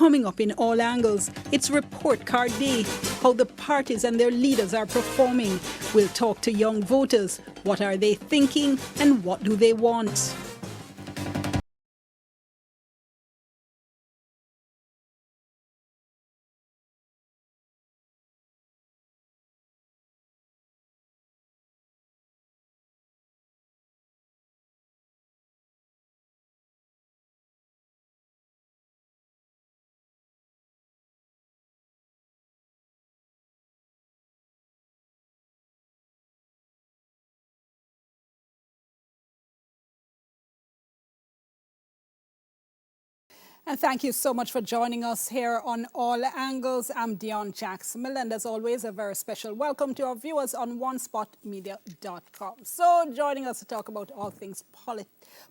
Coming up in All Angles, it's Report Card Day, how the parties and their leaders are performing. We'll talk to young voters. What are they thinking and what do they want? And thank you so much for joining us here on All Angles. I'm Dion Jackson, and as always, a very special welcome to our viewers on onespotmedia.com. So joining us to talk about all things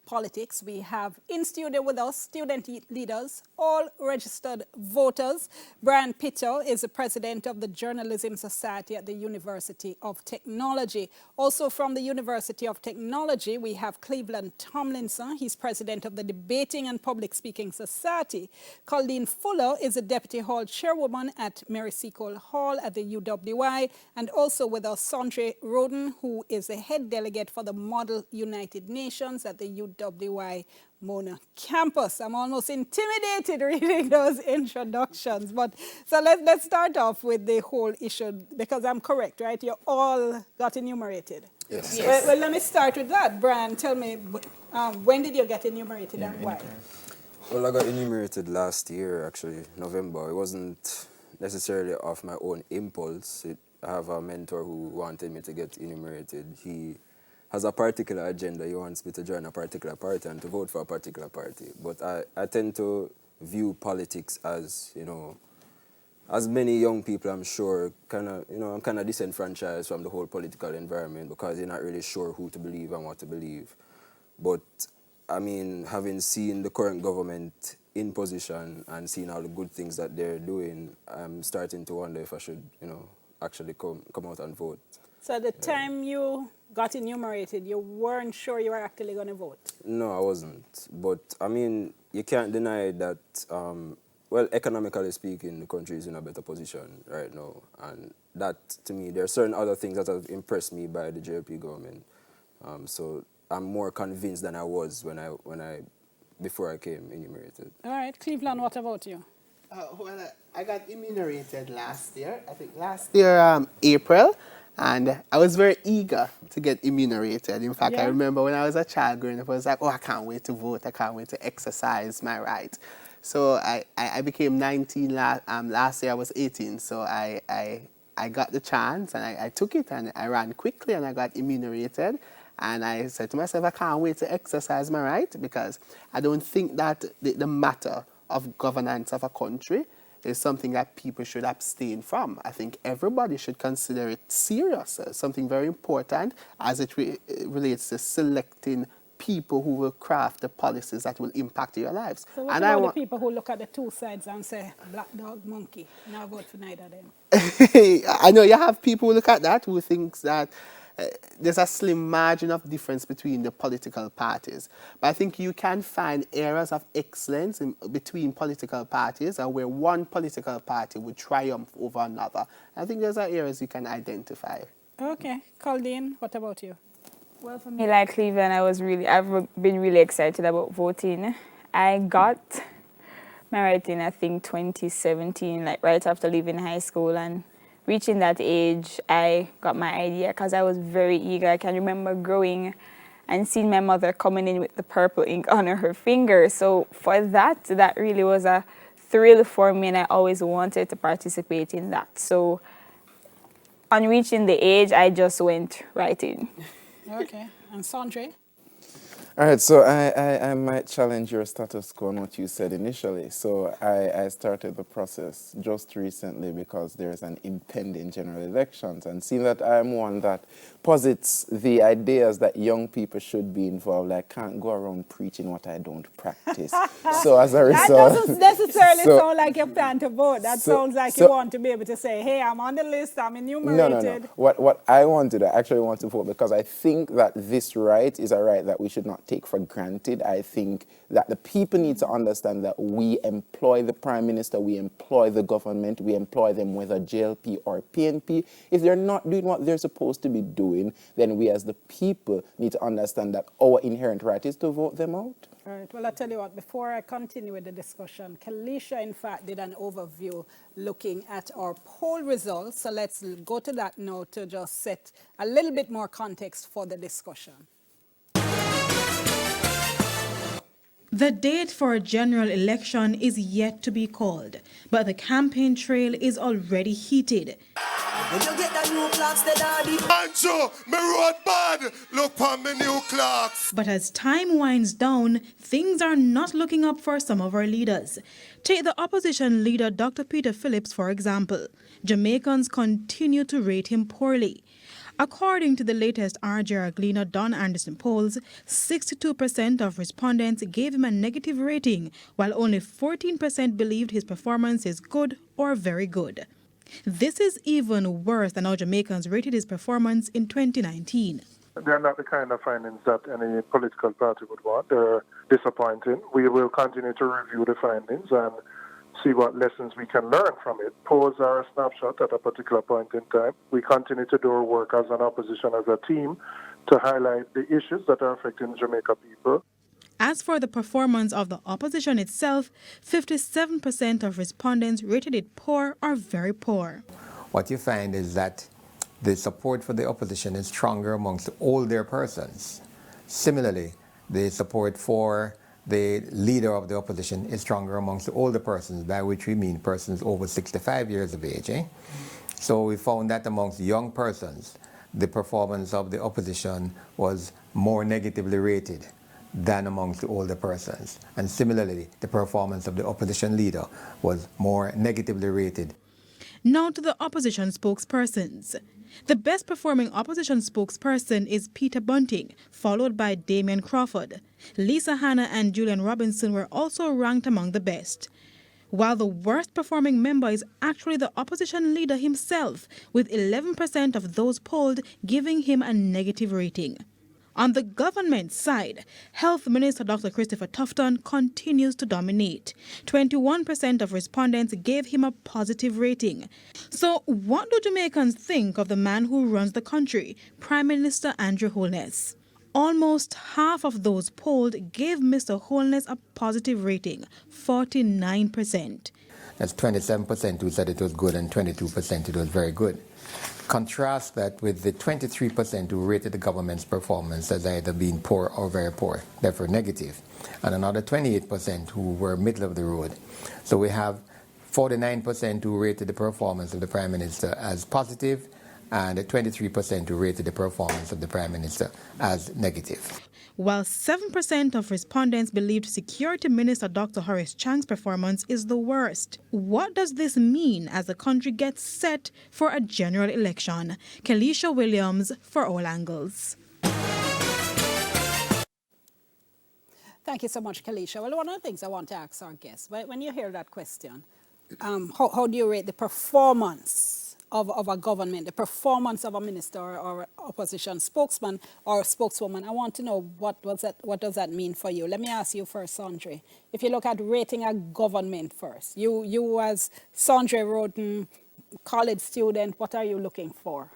politics, we have in studio with us student leaders, all registered voters. Brian Pitto is the president of the Journalism Society at the University of Technology. Also from the University of Technology, we have Cleveland Tomlinson. He's president of the Debating and Public Speaking Society. Colleen Fuller is a Deputy Hall Chairwoman at Mary Seacole Hall at the UWI. And also with us, Sondre Roden, who is the head delegate for the Model United Nations at the UWI Mona campus. I'm almost intimidated reading those introductions. But so let's start off with the whole issue, because I'm correct, right? You all got enumerated. Yes. Well, let me start with that. Brian, tell me, when did you get enumerated and why? Well, I got enumerated last year, actually, November. It wasn't necessarily of my own impulse. I have a mentor who wanted me to get enumerated. He has a particular agenda. He wants me to join a particular party and to vote for a particular party. But I tend to view politics as, as many young people, I'm sure, I'm kind of disenfranchised from the whole political environment because you're not really sure who to believe and what to believe. But I mean, having seen the current government in position and seeing all the good things that they're doing, I'm starting to wonder if I should, actually come out and vote. So at the time you got enumerated, you weren't sure you were actually going to vote? No, I wasn't. But, I mean, you can't deny that, well, economically speaking, the country is in a better position right now. And that, to me, there are certain other things that have impressed me by the JLP government. So I'm more convinced than I was before I came enumerated. All right, Cleveland, what about you? Well, I got enumerated last year. I think last year, April, and I was very eager to get enumerated. In fact, I remember when I was a child growing up, I was like, oh, I can't wait to vote. I can't wait to exercise my right. So I became 19 last year. I was 18, so I got the chance and I took it and I ran quickly and I got enumerated. And I said to myself, I can't wait to exercise my right because I don't think that the matter of governance of a country is something that people should abstain from. I think everybody should consider it serious, something very important as it relates to selecting people who will craft the policies that will impact your lives. So what about the people who look at the two sides and say, black dog, monkey, now vote for neither of them? I know you have people who look at that who think that there's a slim margin of difference between the political parties. But I think you can find areas of excellence between political parties where one political party would triumph over another. I think those are areas you can identify. Okay. Colleen, what about you? Well, for me, like Cleveland, I've been really excited about voting. I got married in, I think, 2017, like right after leaving high school, and reaching that age, I got my idea because I was very eager. I can remember growing and seeing my mother coming in with the purple ink on her finger. So for that really was a thrill for me, and I always wanted to participate in that. So on reaching the age, I just went right in. Okay. And Sondre? All right, so I might challenge your status quo on what you said initially. So I started the process just recently because there's an impending general elections, and seeing that I'm one that posits the ideas that young people should be involved, I can't go around preaching what I don't practice. So as a result... That doesn't necessarily sound like you plan to vote. That sounds like you want to be able to say, hey, I'm on the list, I'm enumerated. No. What I want to do, I actually want to vote because I think that this right is a right that we should not not take for granted. I think that the people need to understand that we employ the Prime Minister, we employ the government, we employ them whether JLP or PNP. If they're not doing what they're supposed to be doing, then we as the people need to understand that our inherent right is to vote them out. All right. Well, I'll tell you what, before I continue with the discussion, Kalisha, in fact, did an overview looking at our poll results. So let's go to that now to just set a little bit more context for the discussion. The date for a general election is yet to be called, but the campaign trail is already heated. When you get the new clocks, the daddy. Anjo, me road bad. Look for me new clocks. But as time winds down, things are not looking up for some of our leaders. Take the opposition leader, Dr. Peter Phillips, for example. Jamaicans continue to rate him poorly. According to the latest RJR Gleaner Don Anderson polls, 62% of respondents gave him a negative rating, while only 14% believed his performance is good or very good. This is even worse than how Jamaicans rated his performance in 2019. They're not the kind of findings that any political party would want. They're disappointing. We will continue to review the findings and see what lessons we can learn from it. Polls are a snapshot at a particular point in time. We continue to do our work as an opposition, as a team, to highlight the issues that are affecting Jamaica people. As for the performance of the opposition itself, 57% of respondents rated it poor or very poor. What you find is that the support for the opposition is stronger amongst older persons. Similarly, the support for the leader of the opposition is stronger amongst the older persons, by which we mean persons over 65 years of age. So we found that amongst young persons, the performance of the opposition was more negatively rated than amongst the older persons. And similarly, the performance of the opposition leader was more negatively rated. Now to the opposition spokespersons. The best performing opposition spokesperson is Peter Bunting, followed by Damian Crawford. Lisa Hanna and Julian Robinson were also ranked among the best. While the worst performing member is actually the opposition leader himself, with 11% of those polled giving him a negative rating. On the government side, Health Minister Dr. Christopher Tufton continues to dominate. 21% of respondents gave him a positive rating. So what do Jamaicans think of the man who runs the country, Prime Minister Andrew Holness? Almost half of those polled gave Mr. Holness a positive rating, 49%. That's 27% who said it was good and 22% it was very good. Contrast that with the 23% who rated the government's performance as either being poor or very poor, therefore negative, and another 28% who were middle of the road. So we have 49% who rated the performance of the Prime Minister as positive, and 23% who rated the performance of the Prime Minister as negative. While 7% of respondents believed Security Minister Dr. Horace Chang's performance is the worst. What does this mean as the country gets set for a general election? Kalisha Williams for All Angles. Thank you so much, Kalisha. Well, one of the things I want to ask our guests, when you hear that question, how do you rate the performance of a government, the performance of a minister or opposition spokesman or spokeswoman? I want to know what does that mean for you? Let me ask you first, Sandre. If you look at rating a government first, you as Sandre Roden, college student, what are you looking for?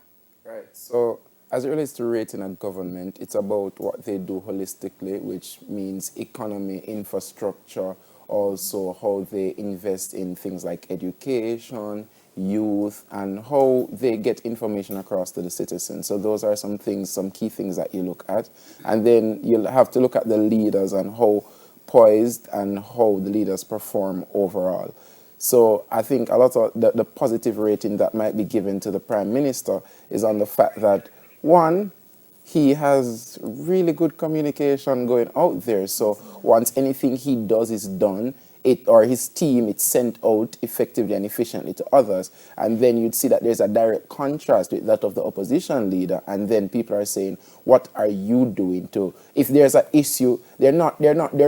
Right. So as it relates to rating a government, it's about what they do holistically, which means economy, infrastructure, also how they invest in things like education, youth, and how they get information across to the citizens. So those are some key things that you look at. And then you'll have to look at the leaders and how poised and how the leaders perform overall. So I think a lot of the positive rating that might be given to the Prime Minister is on the fact that, one, he has really good communication going out there. So once anything he does is done, his team, it's sent out effectively and efficiently to others. And then you'd see that there's a direct contrast with that of the opposition leader. And then people are saying, what are you doing to, if there's an issue, there are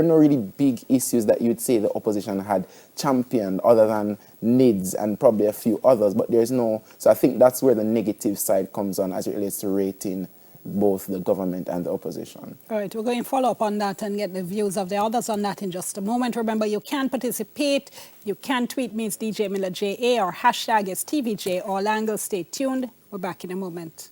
no really big issues that you'd say the opposition had championed other than NIDS and probably a few others, but there's no, so I think that's where the negative side comes on as it relates to rating both the government and the opposition. All right, we're going to follow up on that and get the views of the others on that in just a moment. Remember, you can participate. You can tweet me, it's DJ Miller JA, or hashtag is TVJ All Angles. Stay tuned. We're back in a moment.